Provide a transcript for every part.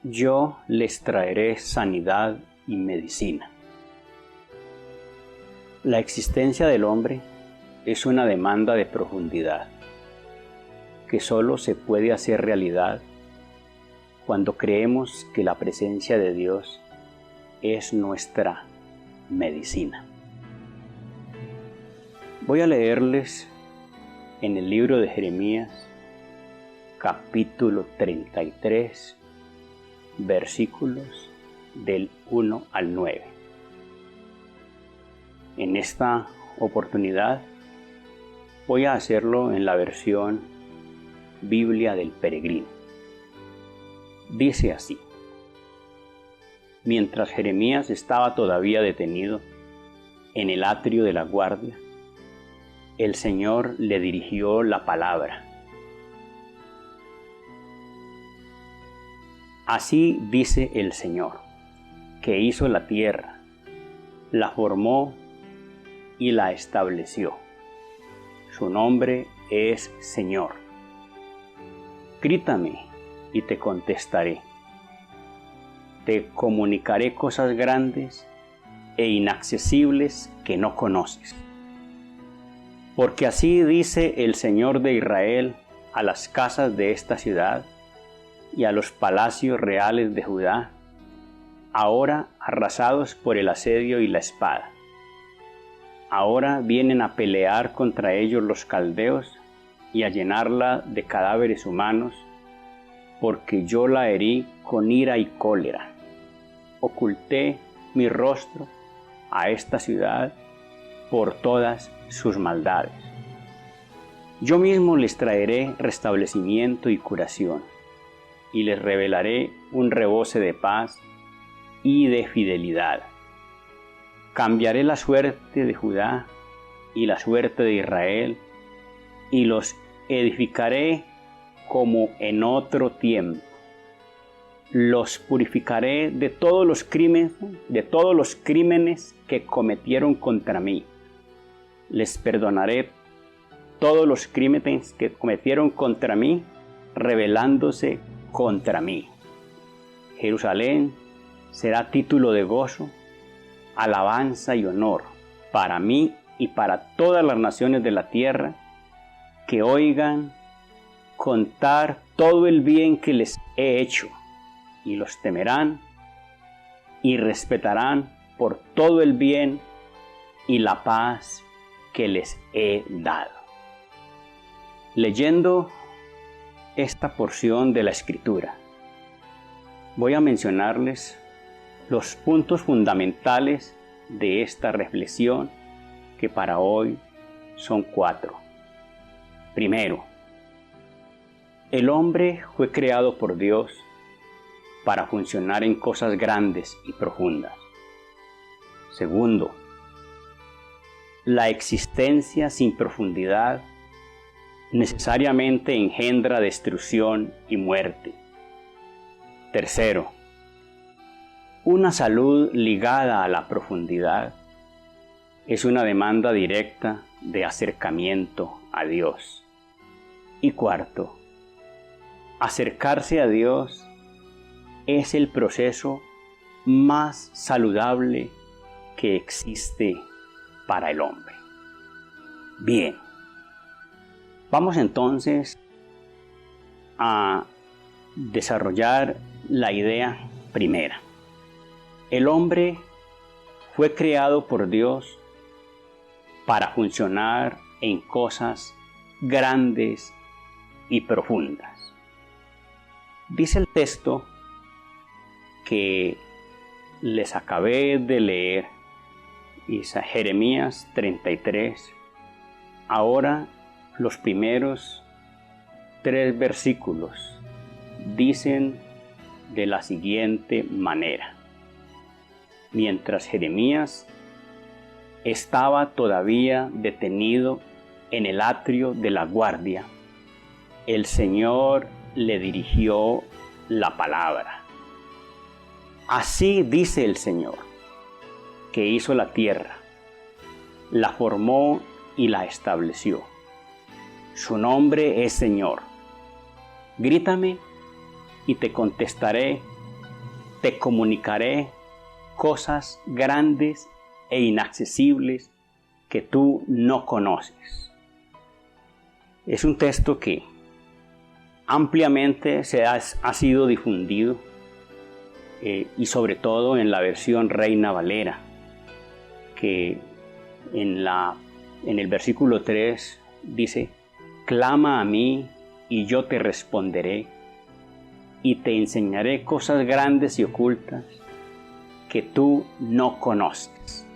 Yo les traeré sanidad y medicina. La existencia del hombre es una demanda de profundidad que solo se puede hacer realidad cuando creemos que la presencia de Dios es nuestra medicina. Voy a leerles en el libro de Jeremías, capítulo 33, versículos del 1 al 9. En esta oportunidad voy a hacerlo en la versión Biblia del Peregrino. Dice así: mientras Jeremías estaba todavía detenido en el atrio de la guardia, el Señor le dirigió la palabra. Así dice el Señor, que hizo la tierra, la formó y la estableció. Su nombre es Señor. Grítame y te contestaré. Te comunicaré cosas grandes e inaccesibles que no conoces. Porque así dice el Señor de Israel a las casas de esta ciudad y a los palacios reales de Judá, ahora arrasados por el asedio y la espada. Ahora vienen a pelear contra ellos los caldeos y a llenarla de cadáveres humanos, porque yo la herí con ira y cólera. Oculté mi rostro a esta ciudad por todas sus maldades. Yo mismo les traeré restablecimiento y curación, y les revelaré un rebose de paz y de fidelidad. Cambiaré la suerte de Judá y la suerte de Israel, y los edificaré como en otro tiempo. Los purificaré de todos los crímenes que cometieron contra mí. Les perdonaré todos los crímenes que cometieron contra mí, rebelándose contra mí. Jerusalén será título de gozo, alabanza y honor para mí y para todas las naciones de la tierra, que oigan contar todo el bien que les he hecho, y los temerán y respetarán por todo el bien y la paz que les he dado. Leyendo esta porción de la Escritura, voy a mencionarles los puntos fundamentales de esta reflexión, que para hoy son 4. Primero, el hombre fue creado por Dios para funcionar en cosas grandes y profundas. Segundo, la existencia sin profundidad necesariamente engendra destrucción y muerte. Tercero, una salud ligada a la profundidad es una demanda directa de acercamiento a Dios. Y cuarto, acercarse a Dios es el proceso más saludable que existe para el hombre. Bien, vamos entonces a desarrollar la idea primera. El hombre fue creado por Dios para funcionar en cosas grandes y profundas. Dice el texto que les acabé de leer, Jeremías 33. Ahora los primeros 3 versículos dicen de la siguiente manera: mientras Jeremías estaba todavía detenido en el atrio de la guardia, el Señor le dirigió la palabra. Así dice el Señor, que hizo la tierra, la formó y la estableció. Su nombre es Señor. Grítame y te contestaré te comunicaré cosas grandes e inaccesibles que tú no conoces. Es un texto que ampliamente ha sido difundido y sobre todo en la versión Reina Valera, que en el versículo 3 dice: clama a mí y yo te responderé y te enseñaré cosas grandes y ocultas que tú no conoces.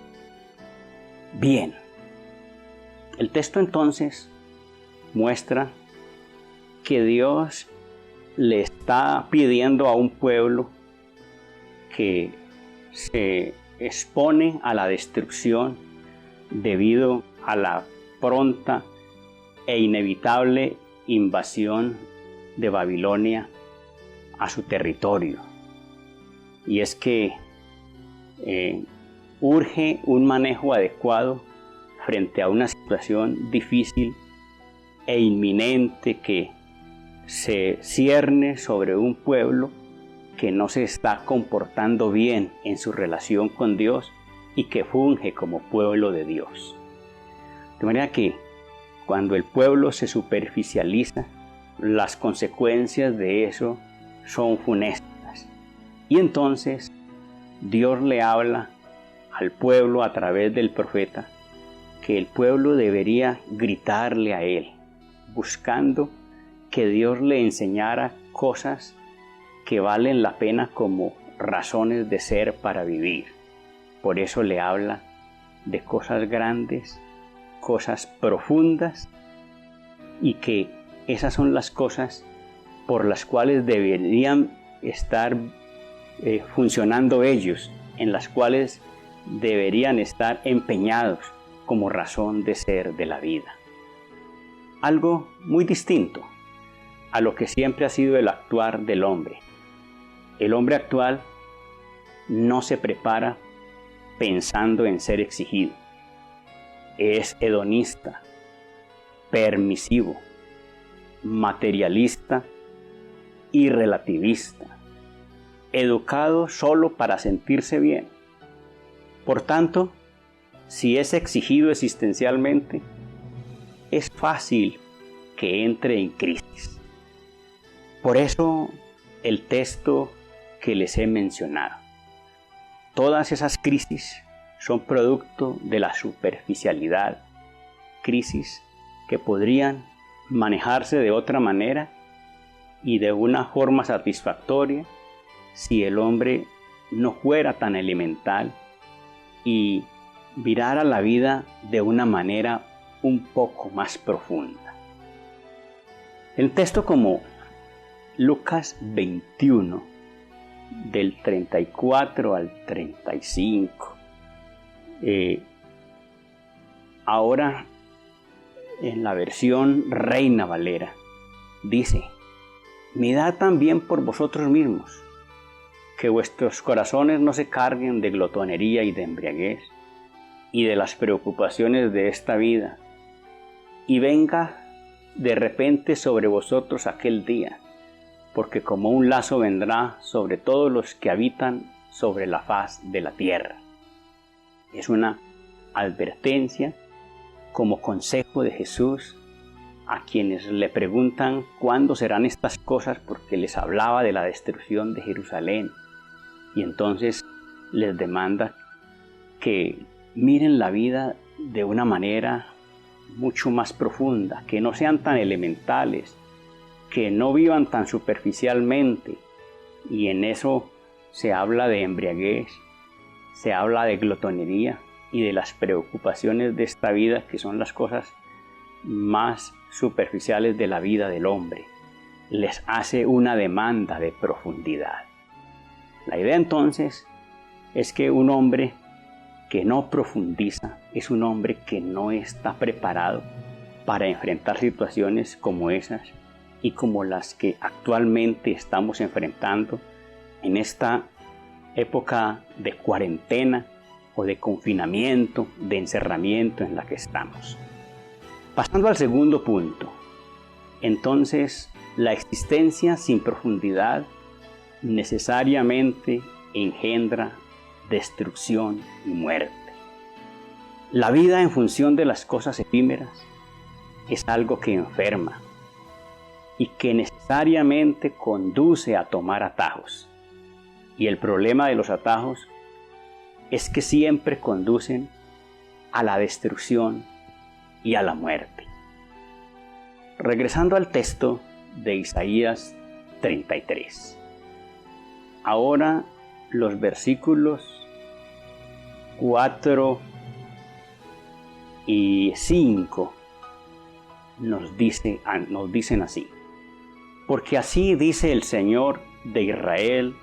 Bien, el texto entonces muestra que Dios le está pidiendo a un pueblo que se expone a la destrucción debido a la pronta e inevitable invasión de Babilonia a su territorio. Y es que urge un manejo adecuado frente a una situación difícil e inminente que se cierne sobre un pueblo que no se está comportando bien en su relación con Dios y que funge como pueblo de Dios. De manera que cuando el pueblo se superficializa, las consecuencias de eso son funestas. Y entonces Dios le habla al pueblo a través del profeta que el pueblo debería gritarle a él, buscando que Dios le enseñara cosas que valen la pena como razones de ser para vivir. Por eso le habla de cosas grandes, cosas profundas, y que esas son las cosas por las cuales deberían estar funcionando ellos, en las cuales deberían estar empeñados como razón de ser de la vida. Algo muy distinto a lo que siempre ha sido el actuar del hombre. El hombre actual no se prepara pensando en ser exigido. Es hedonista, permisivo, materialista y relativista, educado solo para sentirse bien. Por tanto, si es exigido existencialmente, es fácil que entre en crisis. Por eso el texto que les he mencionado. Todas esas crisis son producto de la superficialidad, crisis que podrían manejarse de otra manera y de una forma satisfactoria si el hombre no fuera tan elemental y mirara la vida de una manera un poco más profunda. El texto como Lucas 21, del 34 al 35. Ahora, en la versión Reina Valera, dice: mirad también por vosotros mismos, que vuestros corazones no se carguen de glotonería y de embriaguez, y de las preocupaciones de esta vida, y venga de repente sobre vosotros aquel día, porque como un lazo vendrá sobre todos los que habitan sobre la faz de la tierra. Es una advertencia como consejo de Jesús a quienes le preguntan cuándo serán estas cosas, porque les hablaba de la destrucción de Jerusalén. Y entonces les demanda que miren la vida de una manera mucho más profunda, que no sean tan elementales, que no vivan tan superficialmente. Y en eso se habla de embriaguez, se habla de glotonería y de las preocupaciones de esta vida, que son las cosas más superficiales de la vida del hombre. Les hace una demanda de profundidad. La idea entonces es que un hombre que no profundiza es un hombre que no está preparado para enfrentar situaciones como esas y como las que actualmente estamos enfrentando en esta época de cuarentena o de confinamiento, de encerramiento en la que estamos. Pasando al segundo punto, entonces la existencia sin profundidad necesariamente engendra destrucción y muerte. La vida en función de las cosas efímeras es algo que enferma y que necesariamente conduce a tomar atajos. Y el problema de los atajos es que siempre conducen a la destrucción y a la muerte. Regresando al texto de Isaías 33. Ahora los versículos 4 y 5 nos dicen así: porque así dice el Señor de Israel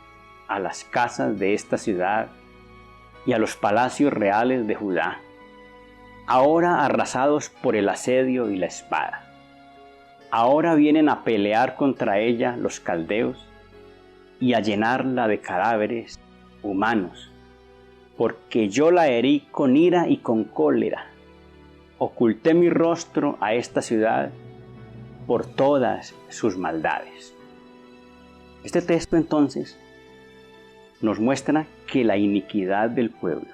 a las casas de esta ciudad y a los palacios reales de Judá, ahora arrasados por el asedio y la espada. Ahora vienen a pelear contra ella los caldeos y a llenarla de cadáveres humanos, porque yo la herí con ira y con cólera. Oculté mi rostro a esta ciudad por todas sus maldades. Este texto entonces nos muestra que la iniquidad del pueblo,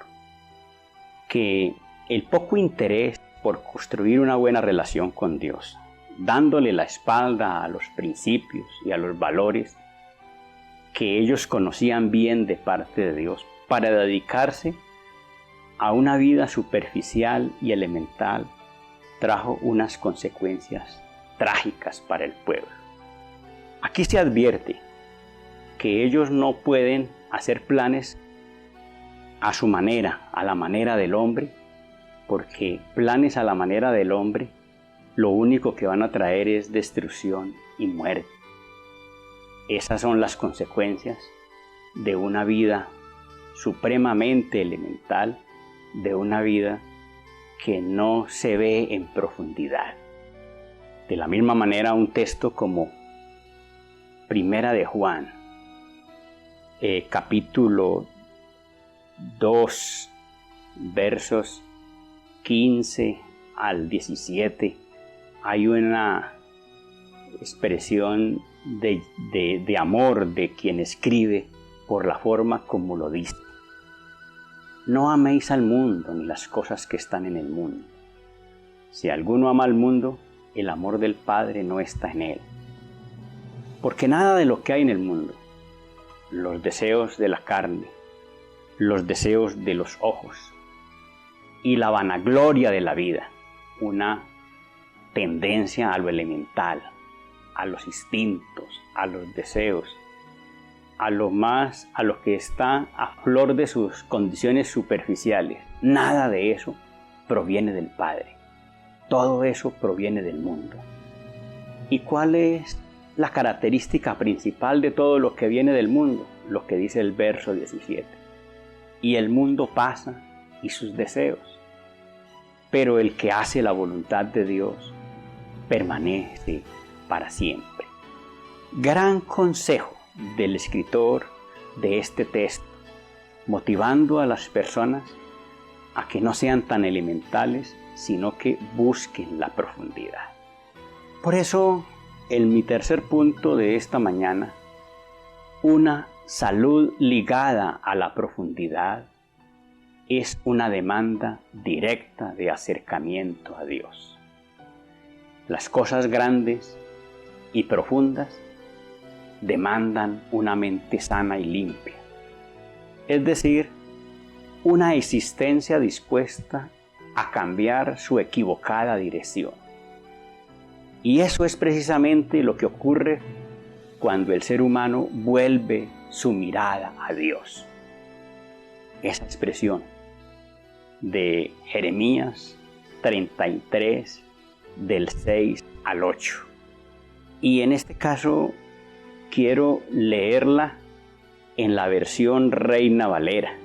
que el poco interés por construir una buena relación con Dios, dándole la espalda a los principios y a los valores que ellos conocían bien de parte de Dios, para dedicarse a una vida superficial y elemental, trajo unas consecuencias trágicas para el pueblo. Aquí se advierte que ellos no pueden hacer planes a su manera, a la manera del hombre, porque planes a la manera del hombre lo único que van a traer es destrucción y muerte. Esas son las consecuencias de una vida supremamente elemental, de una vida que no se ve en profundidad. De la misma manera, un texto como Primera de Juan, capítulo 2, versos 15 al 17, hay una expresión de amor de quien escribe por la forma como lo dice. No améis al mundo ni las cosas que están en el mundo. Si alguno ama al mundo, el amor del Padre no está en él. Porque nada de lo que hay en el mundo, los deseos de la carne, los deseos de los ojos y la vanagloria de la vida, una tendencia a lo elemental, a los instintos, a los deseos, a lo que está a flor de sus condiciones superficiales. Nada de eso proviene del Padre. Todo eso proviene del mundo. ¿Y cuál es la característica principal de todo lo que viene del mundo? Lo que dice el verso 17. Y el mundo pasa y sus deseos, pero el que hace la voluntad de Dios permanece para siempre. Gran consejo del escritor de este texto, motivando a las personas a que no sean tan elementales, sino que busquen la profundidad. Por eso, en mi tercer punto de esta mañana, una salud ligada a la profundidad es una demanda directa de acercamiento a Dios. Las cosas grandes y profundas demandan una mente sana y limpia, es decir, una existencia dispuesta a cambiar su equivocada dirección. Y eso es precisamente lo que ocurre cuando el ser humano vuelve su mirada a Dios. Esa expresión de Jeremías 33, del 6 al 8. Y en este caso quiero leerla en la versión Reina Valera,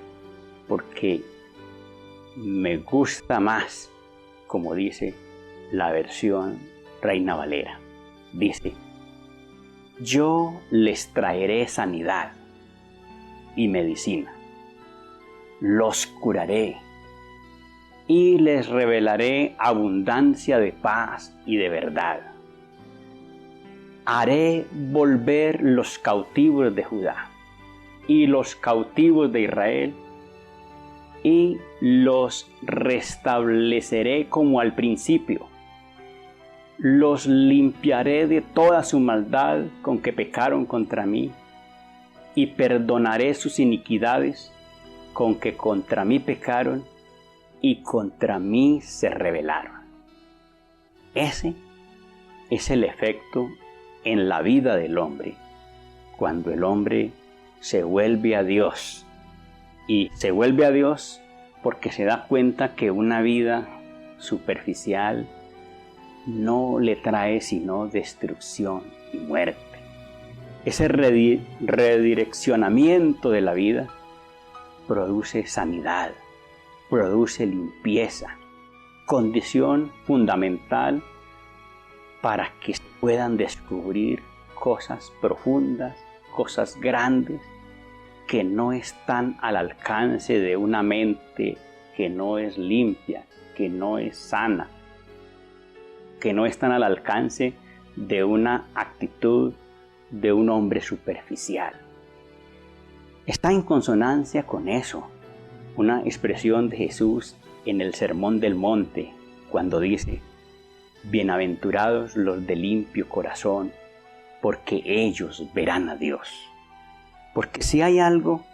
porque me gusta más, como dice la versión Reina Valera. Dice: yo les traeré sanidad y medicina, los curaré y les revelaré abundancia de paz y de verdad. Haré volver los cautivos de Judá y los cautivos de Israel, y los restableceré como al principio. Los limpiaré de toda su maldad con que pecaron contra mí, y perdonaré sus iniquidades con que contra mí pecaron y contra mí se rebelaron. Ese es el efecto en la vida del hombre, cuando el hombre se vuelve a Dios. Y se vuelve a Dios porque se da cuenta que una vida superficial no le trae sino destrucción y muerte. Ese redireccionamiento de la vida produce sanidad, produce limpieza, condición fundamental para que se puedan descubrir cosas profundas, cosas grandes, que no están al alcance de una mente que no es limpia, que no es sana, que no están al alcance de una actitud de un hombre superficial. Está en consonancia con eso, una expresión de Jesús en el Sermón del Monte, cuando dice: bienaventurados los de limpio corazón, porque ellos verán a Dios. Porque si hay algo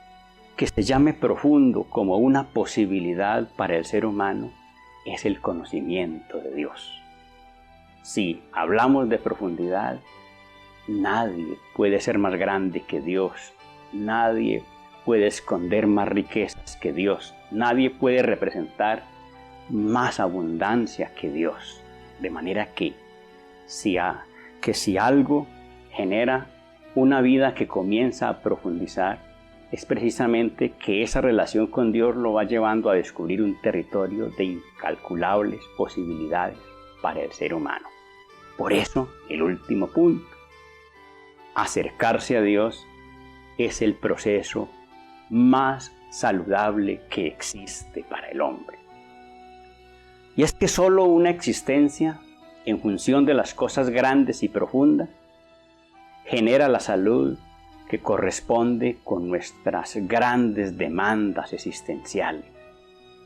que se llame profundo como una posibilidad para el ser humano, es el conocimiento de Dios. Si hablamos de profundidad, nadie puede ser más grande que Dios. Nadie puede esconder más riquezas que Dios. Nadie puede representar más abundancia que Dios. De manera que si algo genera una vida que comienza a profundizar, es precisamente que esa relación con Dios lo va llevando a descubrir un territorio de incalculables posibilidades para el ser humano. Por eso, el último punto, acercarse a Dios es el proceso más saludable que existe para el hombre. Y es que solo una existencia en función de las cosas grandes y profundas genera la salud que corresponde con nuestras grandes demandas existenciales.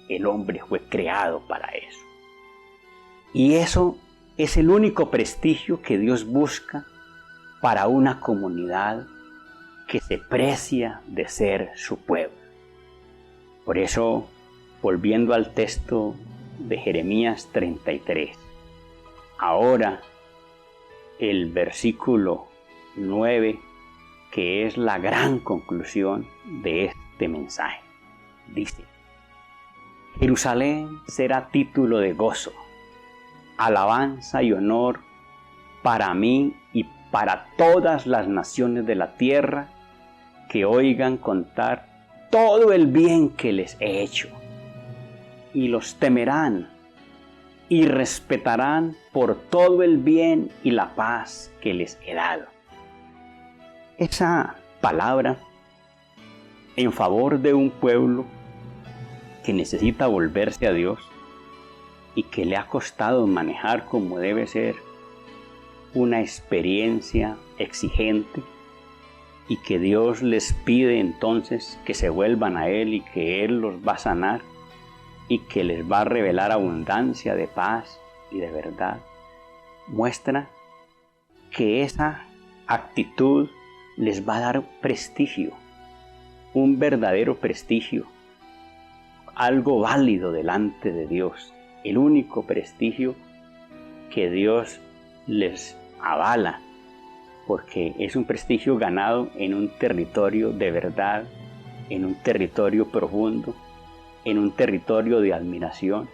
El hombre fue creado para eso. Y eso es el único prestigio que Dios busca para una comunidad que se precia de ser su pueblo. Por eso, volviendo al texto de Jeremías 33, ahora el versículo 9, que es la gran conclusión de este mensaje, dice: Jerusalén será título de gozo, alabanza y honor para mí y para todas las naciones de la tierra, que oigan contar todo el bien que les he hecho, y los temerán y respetarán por todo el bien y la paz que les he dado. Esa palabra en favor de un pueblo que necesita volverse a Dios y que le ha costado manejar como debe ser una experiencia exigente, y que Dios les pide entonces que se vuelvan a Él y que Él los va a sanar y que les va a revelar abundancia de paz y de verdad, muestra que esa actitud les va a dar prestigio, un verdadero prestigio, algo válido delante de Dios, el único prestigio que Dios les avala, porque es un prestigio ganado en un territorio de verdad, en un territorio profundo, en un territorio de admiración,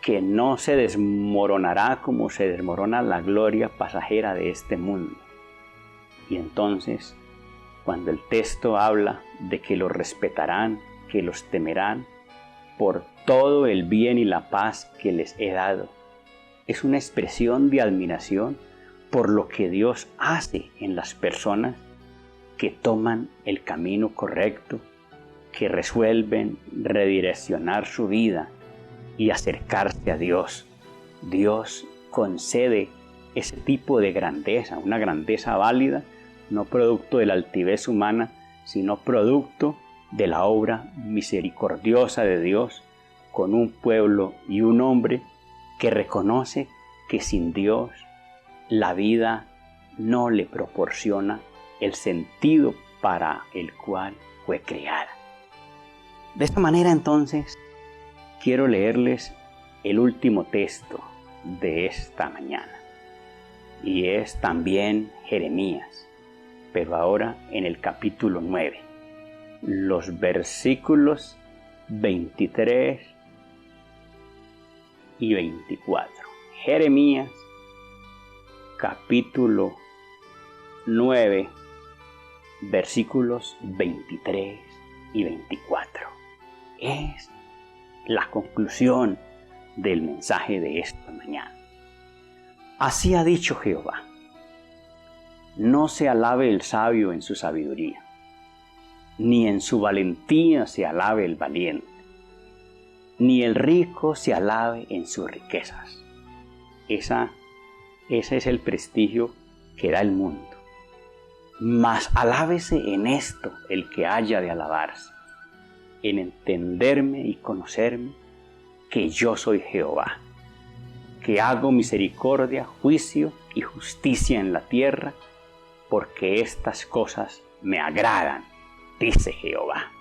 que no se desmoronará como se desmorona la gloria pasajera de este mundo. Y entonces, cuando el texto habla de que los respetarán, que los temerán por todo el bien y la paz que les he dado, es una expresión de admiración por lo que Dios hace en las personas que toman el camino correcto, que resuelven redireccionar su vida y acercarse a Dios. Dios concede ese tipo de grandeza, una grandeza válida, no producto de la altivez humana, sino producto de la obra misericordiosa de Dios con un pueblo y un hombre que reconoce que sin Dios la vida no le proporciona el sentido para el cual fue creada. De esta manera, entonces, quiero leerles el último texto de esta mañana, y es también Jeremías, pero ahora en el capítulo 9, los versículos 23 y 24. Jeremías, capítulo 9, versículos 23 y 24. Es la conclusión del mensaje de esta mañana. Así ha dicho Jehová: no se alabe el sabio en su sabiduría, ni en su valentía se alabe el valiente, ni el rico se alabe en sus riquezas. Ese es el prestigio que da el mundo. Mas alábese en esto el que haya de alabarse, en entenderme y conocerme, que yo soy Jehová, que hago misericordia, juicio y justicia en la tierra, porque estas cosas me agradan, dice Jehová.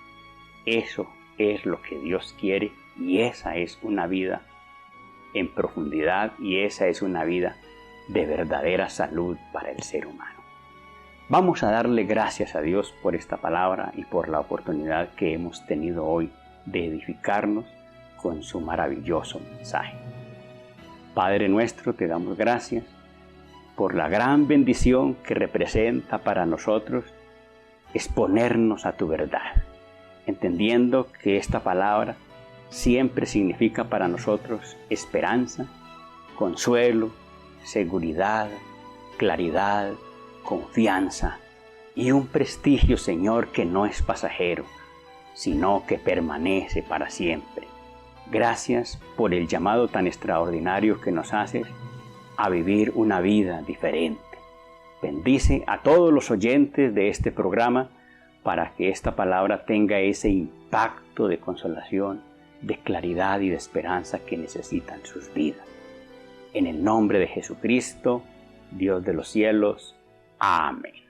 Eso es lo que Dios quiere, y esa es una vida en profundidad, y esa es una vida de verdadera salud para el ser humano. Vamos a darle gracias a Dios por esta palabra y por la oportunidad que hemos tenido hoy de edificarnos con su maravilloso mensaje. Padre nuestro, te damos gracias por la gran bendición que representa para nosotros exponernos a tu verdad, entendiendo que esta palabra siempre significa para nosotros esperanza, consuelo, seguridad, claridad, confianza y un prestigio, Señor, que no es pasajero, sino que permanece para siempre. Gracias por el llamado tan extraordinario que nos haces a vivir una vida diferente. Bendice a todos los oyentes de este programa para que esta palabra tenga ese impacto de consolación, de claridad y de esperanza que necesitan sus vidas. En el nombre de Jesucristo, Dios de los cielos. Amén.